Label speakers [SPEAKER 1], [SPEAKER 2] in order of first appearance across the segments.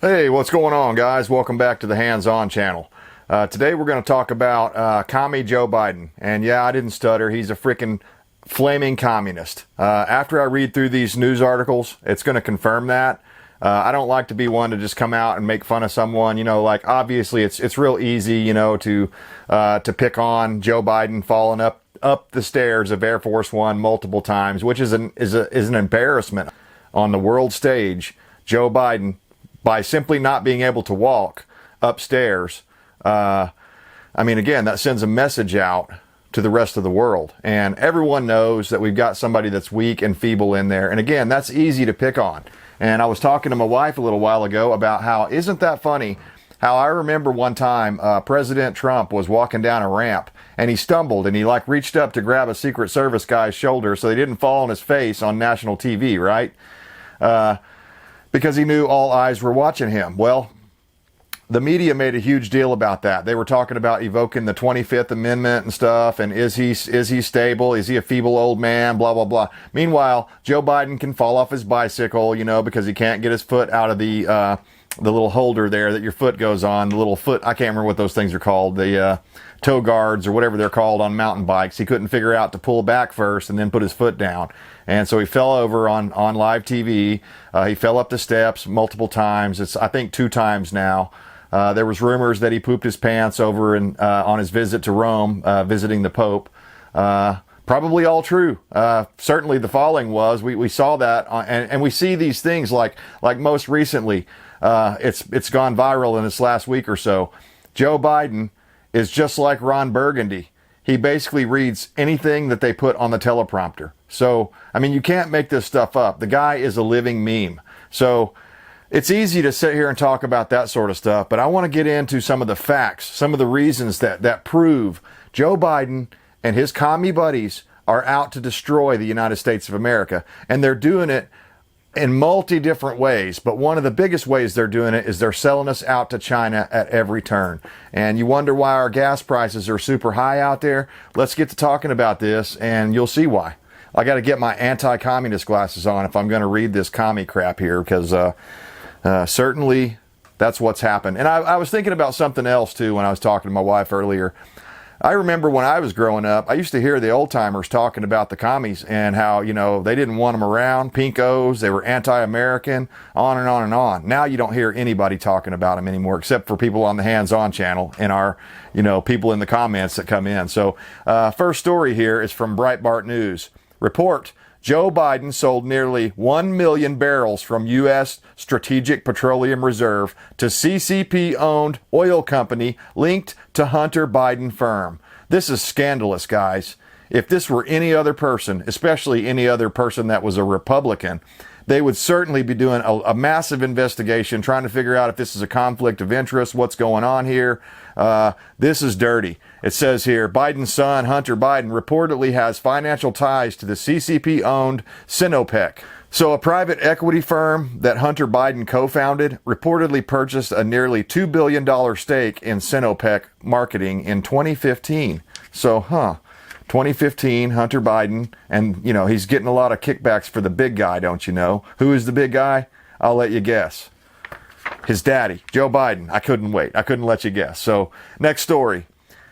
[SPEAKER 1] Hey, what's going on, guys? Welcome back to the Hands-On channel. Today we're going to talk about commie Joe Biden. And yeah, I didn't stutter. He's a freaking flaming communist. After I read through these news articles, it's going to confirm that. I don't like to be one to just come out and make fun of someone. You know, like obviously it's real easy, you know, to pick on Joe Biden falling up the stairs of Air Force One multiple times, which is an embarrassment on the world stage. Joe Biden, by simply not being able to walk upstairs, I mean, again, that sends a message out to the rest of the world. And everyone knows that we've got somebody that's weak and feeble in there. And again, that's easy to pick on. And I was talking to my wife a little while ago about how, isn't that funny, how I remember one time President Trump was walking down a ramp and he stumbled and he like reached up to grab a Secret Service guy's shoulder so they didn't fall on his face on national TV, right? Because he knew all eyes were watching him. Well, the media made a huge deal about that. They were talking about evoking the 25th Amendment and stuff, and is he stable? Is he a feeble old man? Blah, blah, blah. Meanwhile, Joe Biden can fall off his bicycle, you know, because he can't get his foot out of the little holder there that your foot goes on, the little foot, I can't remember what those things are called, the toe guards or whatever they're called on mountain bikes. He couldn't figure out to pull back first and then put his foot down. And so he fell over on live TV. He fell up the steps multiple times. It's, I think, 2 times now. There was rumors that he pooped his pants over on his visit to Rome, visiting the Pope. Probably all true. Certainly the falling was. We saw that, and we see these things like most recently. It's gone viral in this last week or so. Joe Biden is just like Ron Burgundy. He basically reads anything that they put on the teleprompter. So, I mean, you can't make this stuff up. The guy is a living meme. So, it's easy to sit here and talk about that sort of stuff, but I want to get into some of the facts, some of the reasons that prove Joe Biden and his commie buddies are out to destroy the United States of America. And they're doing it in multi different ways, but one of the biggest ways they're doing it is they're selling us out to China at every turn. And you wonder why our gas prices are super high out there. Let's get to talking about this and you'll see why. I got to get my anti-communist glasses on if I'm going to read this commie crap here, because certainly that's what's happened. And I was thinking about something else too when I was talking to my wife earlier. I remember when I was growing up, I used to hear the old timers talking about the commies and how, you know, they didn't want them around, pinkos, they were anti-American, on and on and on. Now you don't hear anybody talking about them anymore, except for people on the Hands-On channel and our, you know, people in the comments that come in. So first story here is from Breitbart News. Report: Joe Biden sold nearly 1 million barrels from U.S. Strategic Petroleum Reserve to CCP-owned oil company linked to Hunter Biden firm. This is scandalous, guys. If this were any other person, especially any other person that was a Republican, they would certainly be doing a massive investigation, trying to figure out if this is a conflict of interest, what's going on here. This is dirty. It says here, Biden's son, Hunter Biden, reportedly has financial ties to the CCP-owned Sinopec. So a private equity firm that Hunter Biden co-founded reportedly purchased a nearly $2 billion stake in Sinopec marketing in 2015. So, 2015, Hunter Biden, and, you know, he's getting a lot of kickbacks for the big guy, don't you know? Who is the big guy? I'll let you guess. His daddy, Joe Biden. I couldn't wait. I couldn't let you guess. So, next story.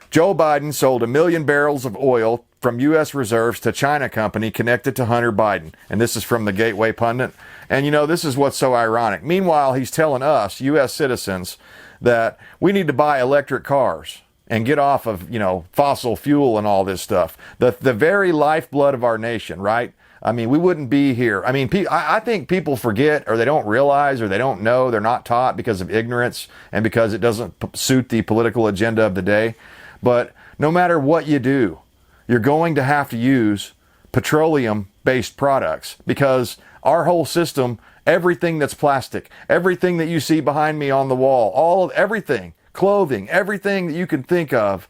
[SPEAKER 1] Joe Biden sold 1 million barrels of oil from U.S. reserves to China company connected to Hunter Biden. And this is from the Gateway Pundit. And, you know, this is what's so ironic. Meanwhile, he's telling us, U.S. citizens, that we need to buy electric cars and get off of, you know, fossil fuel and all this stuff. The very lifeblood of our nation, right? I mean, we wouldn't be here. I mean, I think people forget, or they don't realize, or they don't know, they're not taught because of ignorance and because it doesn't suit the political agenda of the day. But no matter what you do, you're going to have to use petroleum-based products, because our whole system, everything that's plastic, everything that you see behind me on the wall, everything, clothing, everything that you can think of,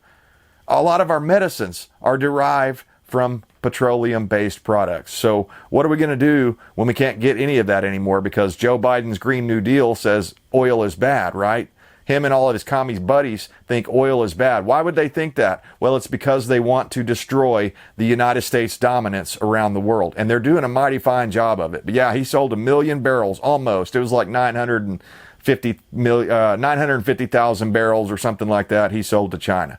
[SPEAKER 1] a lot of our medicines are derived from petroleum-based products. So what are we going to do when we can't get any of that anymore because Joe Biden's Green New Deal says oil is bad, right? Him and all of his commie buddies think oil is bad. Why would they think that? Well, it's because they want to destroy the United States dominance around the world. And they're doing a mighty fine job of it. But yeah, he sold 1 million barrels, almost. It was like 950 950,000 barrels or something like that he sold to China.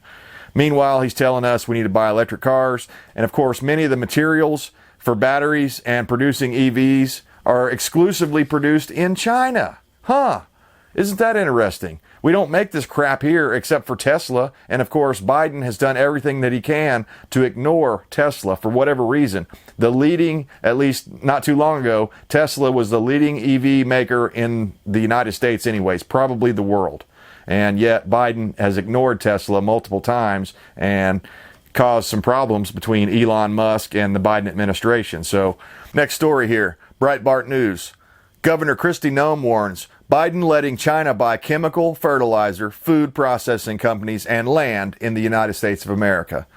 [SPEAKER 1] Meanwhile, he's telling us we need to buy electric cars. And of course, many of the materials for batteries and producing EVs are exclusively produced in China. Huh? Isn't that interesting? We don't make this crap here except for Tesla. And of course, Biden has done everything that he can to ignore Tesla for whatever reason. The leading, at least not too long ago, Tesla was the leading EV maker in the United States anyways, probably the world. And yet Biden has ignored Tesla multiple times and caused some problems between Elon Musk and the Biden administration. So next story here, Breitbart News. Governor Kristi Noem warns Biden letting China buy chemical, fertilizer, food processing companies, and land in the United States of America.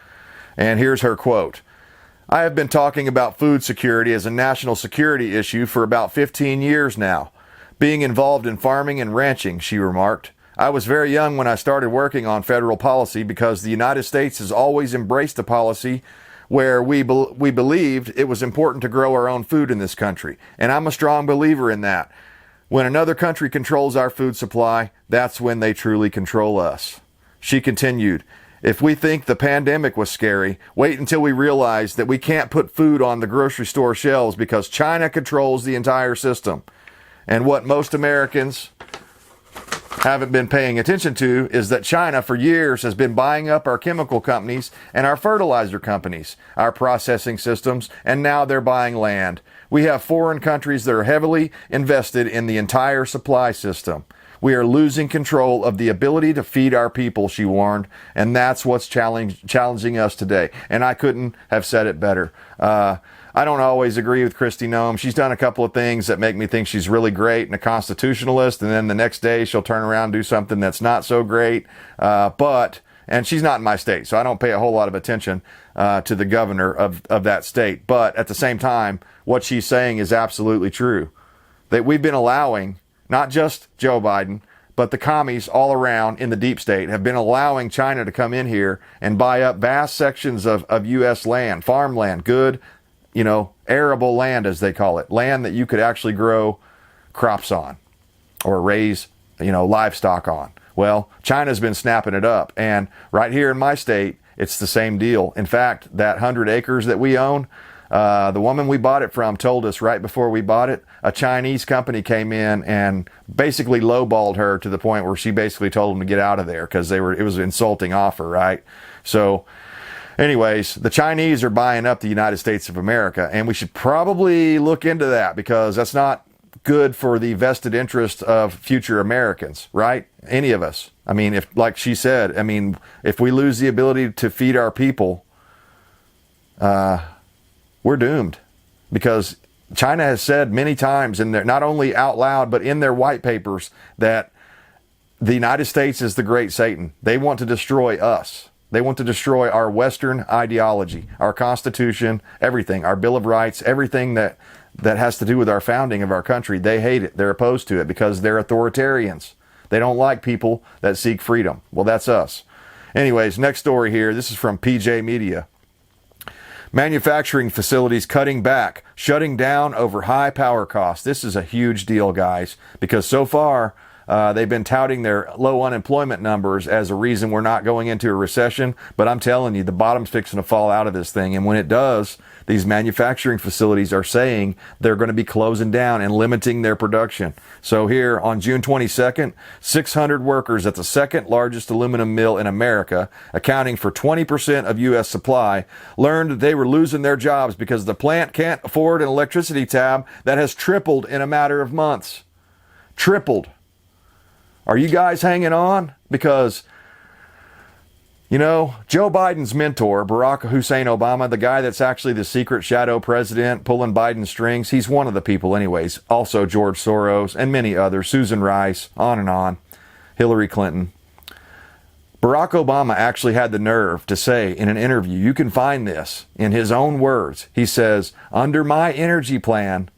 [SPEAKER 1] And here's her quote. I have been talking about food security as a national security issue for about 15 years now. Being involved in farming and ranching, she remarked. I was very young when I started working on federal policy because the United States has always embraced a policy where we believed it was important to grow our own food in this country. And I'm a strong believer in that. When another country controls our food supply, that's when they truly control us. She continued, if we think the pandemic was scary, wait until we realize that we can't put food on the grocery store shelves because China controls the entire system. And what most Americans haven't been paying attention to is that China for years has been buying up our chemical companies and our fertilizer companies, our processing systems, and now they're buying land. We have foreign countries that are heavily invested in the entire supply system. We are losing control of the ability to feed our people, she warned, and that's what's challenging us today. And I couldn't have said it better. I don't always agree with Kristi Noem. She's done a couple of things that make me think she's really great and a constitutionalist, and then the next day she'll turn around and do something that's not so great. And she's not in my state, so I don't pay a whole lot of attention to the governor of that state. But at the same time, what she's saying is absolutely true. That we've been allowing, not just Joe Biden, but the commies all around in the deep state have been allowing China to come in here and buy up vast sections of U.S. land, farmland, good, arable land, as they call it, land that you could actually grow crops on or raise, livestock on. Well, China's been snapping it up. And right here in my state, it's the same deal. In fact, that 100 acres that we own, the woman we bought it from told us right before we bought it, a Chinese company came in and basically lowballed her to the point where she basically told them to get out of there because it was an insulting offer, right? So anyways, the Chinese are buying up the United States of America, and we should probably look into that because that's not good for the vested interest of future Americans, right? Any of us. I mean, if, like she said, if we lose the ability to feed our people, we're doomed, because China has said many times, in their, not only out loud, but in their white papers, that the United States is the great Satan. They want to destroy us. They want to destroy our Western ideology, our Constitution, everything, our Bill of Rights, everything that has to do with our founding of our country. They hate it. They're opposed to it because they're authoritarians. They don't like people that seek freedom. Well, that's us. Anyways, next story here. This is from PJ Media. Manufacturing facilities cutting back, shutting down over high power costs. This is a huge deal, guys, because so far they've been touting their low unemployment numbers as a reason we're not going into a recession. But I'm telling you, the bottom's fixing to fall out of this thing. And when it does, these manufacturing facilities are saying they're going to be closing down and limiting their production. So here on June 22nd, 600 workers at the second largest aluminum mill in America, accounting for 20% of U.S. supply, learned that they were losing their jobs because the plant can't afford an electricity tab that has tripled in a matter of months. Tripled. Are you guys hanging on? Because, Joe Biden's mentor, Barack Hussein Obama, the guy that's actually the secret shadow president pulling Biden's strings, he's one of the people anyways. Also George Soros and many others, Susan Rice, on and on, Hillary Clinton. Barack Obama actually had the nerve to say in an interview, you can find this in his own words. He says, under my energy plan,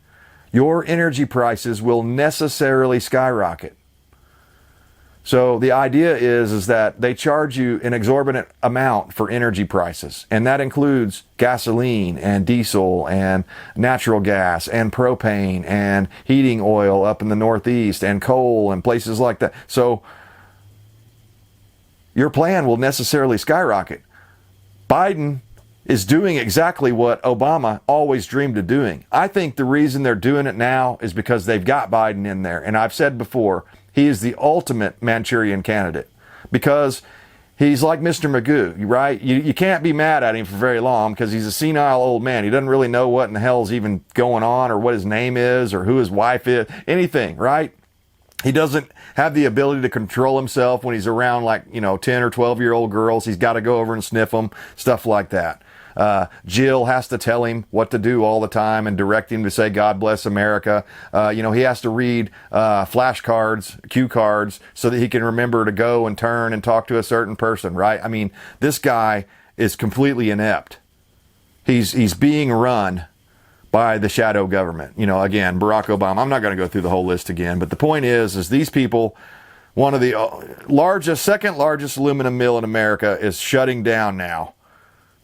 [SPEAKER 1] your energy prices will necessarily skyrocket. So the idea is that they charge you an exorbitant amount for energy prices, and that includes gasoline and diesel and natural gas and propane and heating oil up in the Northeast and coal and places like that. So your plan will necessarily skyrocket. Biden is doing exactly what Obama always dreamed of doing. I think the reason they're doing it now is because they've got Biden in there. And I've said before, he is the ultimate Manchurian candidate because he's like Mr. Magoo, right? You can't be mad at him for very long because he's a senile old man. He doesn't really know what in the hell is even going on or what his name is or who his wife is, anything, right? He doesn't have the ability to control himself when he's around 10 or 12-year-old girls. He's got to go over and sniff them, stuff like that. Jill has to tell him what to do all the time and direct him to say, God bless America. He has to read flashcards, cue cards, so that he can remember to go and turn and talk to a certain person, right? I mean, this guy is completely inept. He's being run by the shadow government. Again, Barack Obama. I'm not going to go through the whole list again, but the point is these people, one of the second largest aluminum mill in America is shutting down now,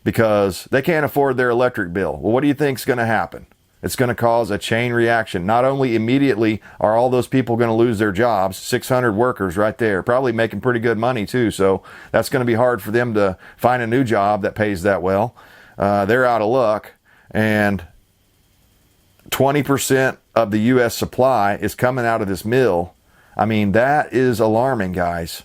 [SPEAKER 1] because they can't afford their electric bill. Well, what do you think is going to happen? It's going to cause a chain reaction. Not only immediately are all those people going to lose their jobs, 600 workers right there, probably making pretty good money too, so that's going to be hard for them to find a new job that pays that well. They're out of luck, and 20% of the U.S. supply is coming out of this mill. I mean, that is alarming, guys.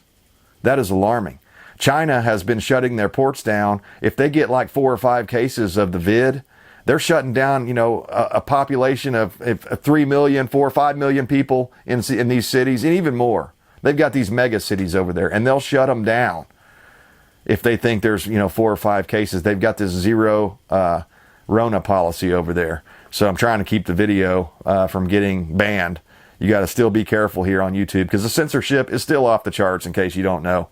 [SPEAKER 1] That is alarming. China has been shutting their ports down. If they get like 4 or 5 cases of the vid, they're shutting down, a population of 3 million, 4 or 5 million people in these cities, and even more. They've got these mega cities over there, and they'll shut them down if they think there's, 4 or 5 cases. They've got this zero Rona policy over there. So I'm trying to keep the video from getting banned. You got to still be careful here on YouTube because the censorship is still off the charts, in case you don't know.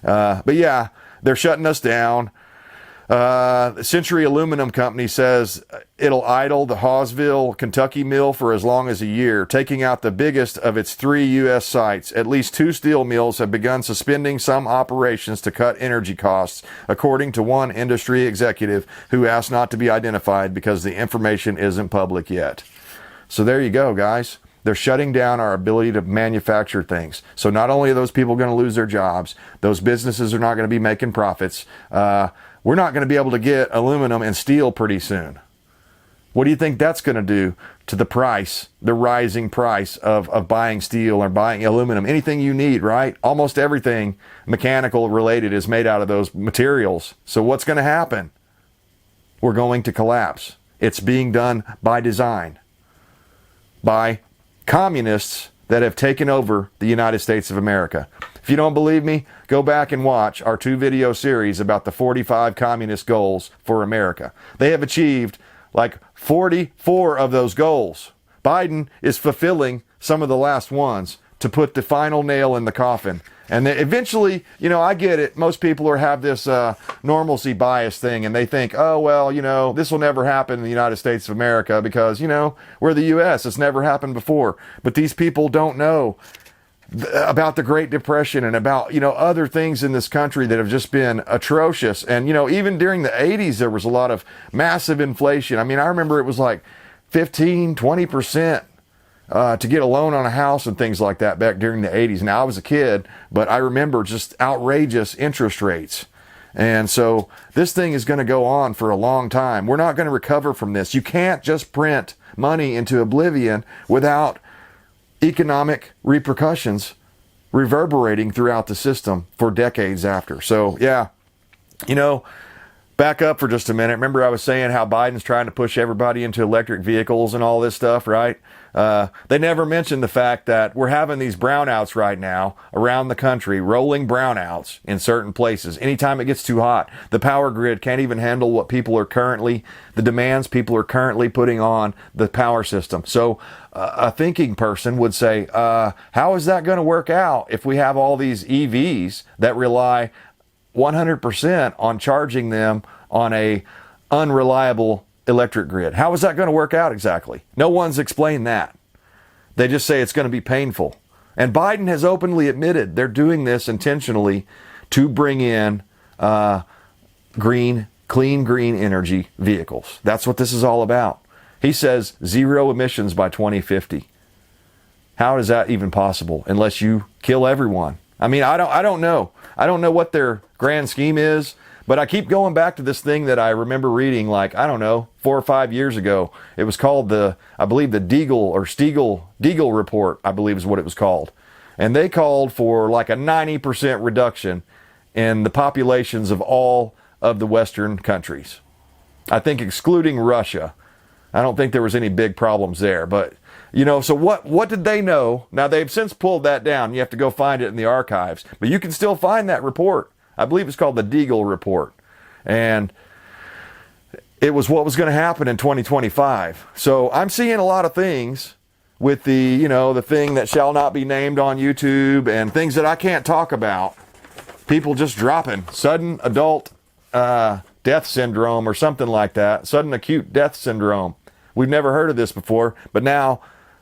[SPEAKER 1] But yeah, they're shutting us down. The Century Aluminum Company says it'll idle the Hawesville, Kentucky mill for as long as a year, taking out the biggest of its 3 U.S. sites. At least 2 steel mills have begun suspending some operations to cut energy costs, according to one industry executive who asked not to be identified because the information isn't public yet. So there you go, guys. They're shutting down our ability to manufacture things. So not only are those people going to lose their jobs, those businesses are not going to be making profits. We're not going to be able to get aluminum and steel pretty soon. What do you think that's going to do to the price, the rising price of buying steel or buying aluminum? Anything you need, right? Almost everything mechanical related is made out of those materials. So what's going to happen? We're going to collapse. It's being done by design, by communists that have taken over the United States of America. If you don't believe me, go back and watch our 2 video series about the 45 communist goals for America. They have achieved like 44 of those goals. Biden is fulfilling some of the last ones to put the final nail in the coffin. And then eventually, I get it. Most people have this normalcy bias thing, and they think, oh, well, this will never happen in the United States of America because, we're the U.S. It's never happened before. But these people don't know about the Great Depression and about, other things in this country that have just been atrocious. And, even during the 80s, there was a lot of massive inflation. I mean, I remember it was like 15, 20%. To get a loan on a house and things like that back during the 80s. Now, I was a kid, but I remember just outrageous interest rates. And so this thing is going to go on for a long time. We're not going to recover from this. You can't just print money into oblivion without economic repercussions reverberating throughout the system for decades after. So, yeah, back up for just a minute. Remember I was saying how Biden's trying to push everybody into electric vehicles and all this stuff, right? They never mentioned the fact that we're having these brownouts right now around the country, rolling brownouts in certain places. Anytime it gets too hot, the power grid can't even handle the demands people are currently putting on the power system. So a thinking person would say, how is that going to work out if we have all these EVs that rely 100% on charging them on a unreliable electric grid? How is that going to work out exactly? No one's explained that. They just say it's going to be painful. And Biden has openly admitted they're doing this intentionally to bring in clean green energy vehicles. That's what this is all about. He says 0 emissions by 2050. How is that even possible unless you kill everyone? I mean, I don't know. I don't know what their grand scheme is, but I keep going back to this thing that I remember reading, like, I don't know, 4 or 5 years ago. It was called I believe the Deagle report, I believe is what it was called. And they called for like a 90% reduction in the populations of all of the Western countries. I think excluding Russia. I don't think there was any big problems there, but so what did they know? Now they've since pulled that down. You have to go find it in the archives, but you can still find that report. I believe it's called the Deagle report. And it was what was going to happen in 2025. So I'm seeing a lot of things with the thing that shall not be named on YouTube and things that I can't talk about. People just dropping sudden adult death syndrome or something like that. Sudden acute death syndrome. We've never heard of this before, but now,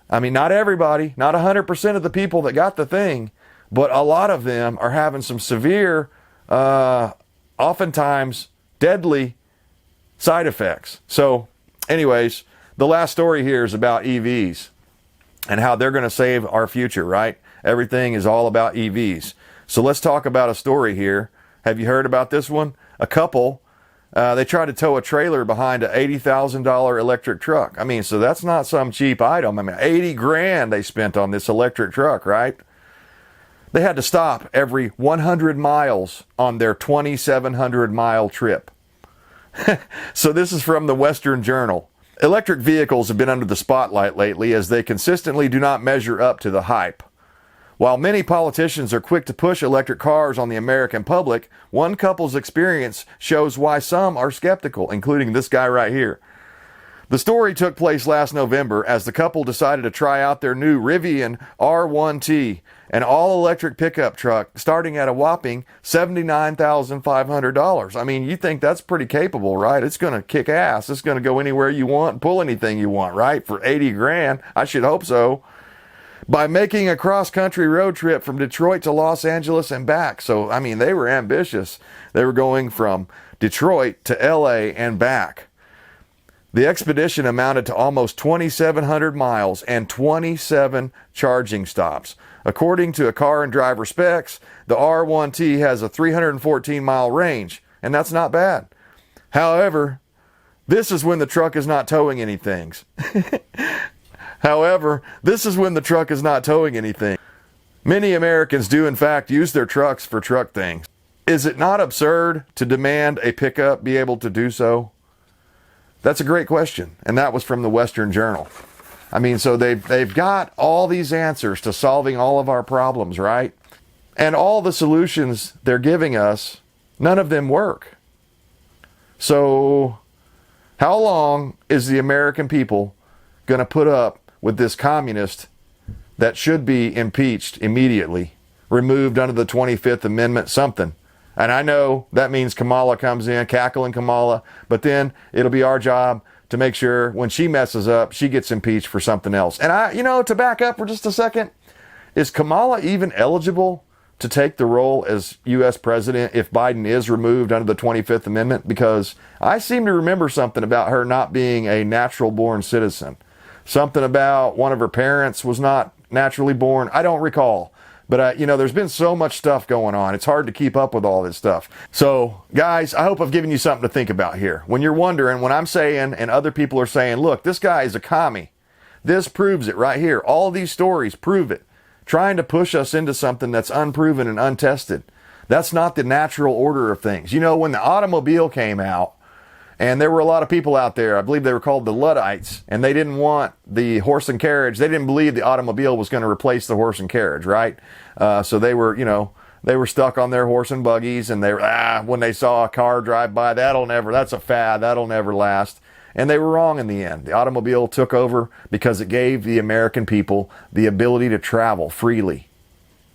[SPEAKER 1] I mean, not everybody, not 100% of the people that got the thing, but a lot of them are having some severe, oftentimes deadly side effects. So anyways, the last story here is about EVs and how they're going to save our future, right? Everything is all about EVs. So let's talk about a story here. Have you heard about this one? A couple, they tried to tow a trailer behind an $80,000 electric truck. I mean, so that's not some cheap item. I mean, 80 grand they spent on this electric truck, right? They had to stop every 100 miles on their 2,700 mile trip. So this is from the Western Journal. Electric vehicles have been under the spotlight lately as they consistently do not measure up to the hype. While many politicians are quick to push electric cars on the American public, one couple's experience shows why some are skeptical, including this guy right here. The story took place last November as the couple decided to try out their new Rivian R1T, an all-electric pickup truck starting at a whopping $79,500. I mean, you think that's pretty capable, right? It's going to kick ass. It's going to go anywhere you want, pull anything you want, right? For 80 grand, I should hope so. By making a cross-country road trip from Detroit to Los Angeles and back. So, I mean, they were ambitious. They were going from Detroit to LA and back. The expedition amounted to almost 2,700 miles and 27 charging stops. According to a car and driver specs, the R1T has a 314-mile range, and that's not bad. However, this is when the truck is not towing anything. Many Americans do, in fact, use their trucks for truck things. Is it not absurd to demand a pickup be able to do so? That's a great question, and that was from the Western Journal. I mean, so they've got all these answers to solving all of our problems, right? And all the solutions they're giving us, none of them work. So how long is the American people going to put up with this communist that should be impeached immediately, removed under the 25th Amendment, something? And I know that means Kamala comes in, cackling Kamala, but then it'll be our job to make sure when she messes up, she gets impeached for something else. And to back up for just a second, is Kamala even eligible to take the role as U.S. president if Biden is removed under the 25th Amendment? Because I seem to remember something about her not being a natural born citizen. Something about one of her parents was not naturally born. I don't recall. But, there's been so much stuff going on. It's hard to keep up with all this stuff. So, guys, I hope I've given you something to think about here. When you're wondering, when I'm saying, and other people are saying, look, this guy is a commie. This proves it right here. All these stories prove it. Trying to push us into something that's unproven and untested. That's not the natural order of things. When the automobile came out, and there were a lot of people out there, I believe they were called the Luddites, and they didn't want the horse and carriage. They didn't believe the automobile was going to replace the horse and carriage, right? So they were stuck on their horse and buggies, and they were, when they saw a car drive by, that's a fad, that'll never last. And they were wrong in the end. The automobile took over because it gave the American people the ability to travel freely.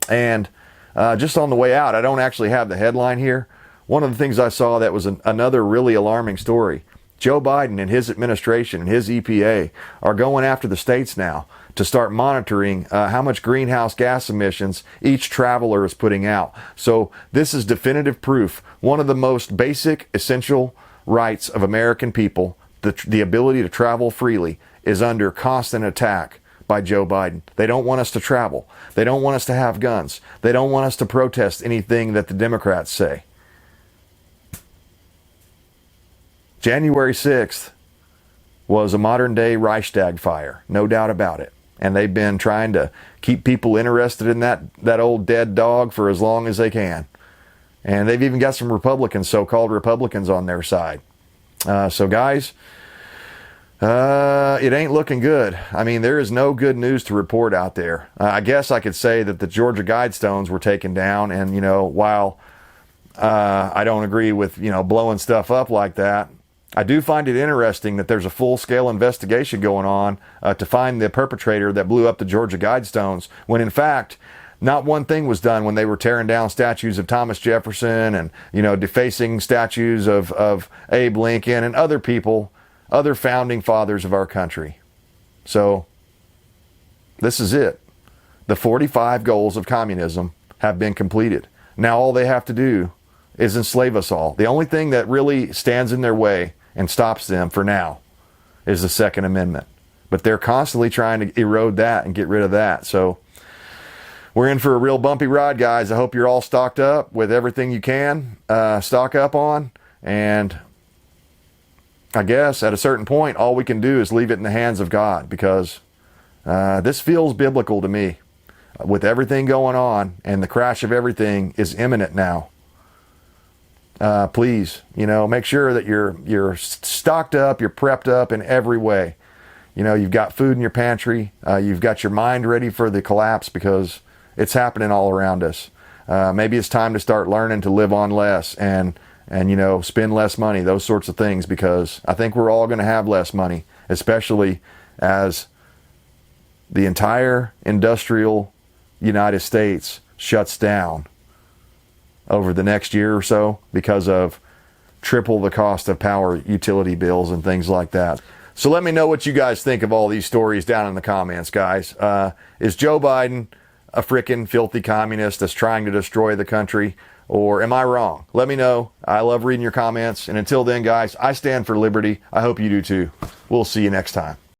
[SPEAKER 1] And just on the way out, I don't actually have the headline here. One of the things I saw that was another really alarming story. Joe Biden and his administration and his EPA are going after the states now to start monitoring how much greenhouse gas emissions each traveler is putting out. So this is definitive proof. One of the most basic, essential rights of American people, the ability to travel freely, is under constant attack by Joe Biden. They don't want us to travel. They don't want us to have guns. They don't want us to protest anything that the Democrats say. January 6th was a modern-day Reichstag fire, no doubt about it. And they've been trying to keep people interested in that old dead dog for as long as they can. And they've even got some Republicans, so-called Republicans, on their side. So guys, it ain't looking good. I mean, there is no good news to report out there. I guess I could say that the Georgia Guidestones were taken down, and, you know, while I don't agree with, you know, blowing stuff up like that, I do find it interesting that there's a full-scale investigation going on to find the perpetrator that blew up the Georgia Guidestones, when in fact, not one thing was done when they were tearing down statues of Thomas Jefferson and, you know, defacing statues of Abe Lincoln and other people, other founding fathers of our country. So, this is it. The 45 goals of communism have been completed. Now all they have to do is enslave us all. The only thing that really stands in their way and stops them for now is the Second Amendment. But they're constantly trying to erode that and get rid of that. So we're in for a real bumpy ride, guys. I hope you're all stocked up with everything you can stock up on. And I guess at a certain point, all we can do is leave it in the hands of God, because this feels biblical to me. With everything going on, and the crash of everything is imminent now. Please, you know, make sure that you're stocked up, you're prepped up in every way. You know, you've got food in your pantry, you've got your mind ready for the collapse, because it's happening all around us. Maybe it's time to start learning to live on less and you know, spend less money, those sorts of things, because I think we're all going to have less money, especially as the entire industrial United States shuts down over the next year or so because of triple the cost of power utility bills and things like that. So let me know what you guys think of all these stories down in the comments, guys. Is Joe Biden a frickin' filthy communist that's trying to destroy the country? Or am I wrong? Let me know. I love reading your comments. And until then, guys, I stand for liberty. I hope you do too. We'll see you next time.